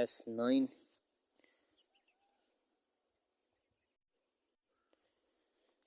S9۔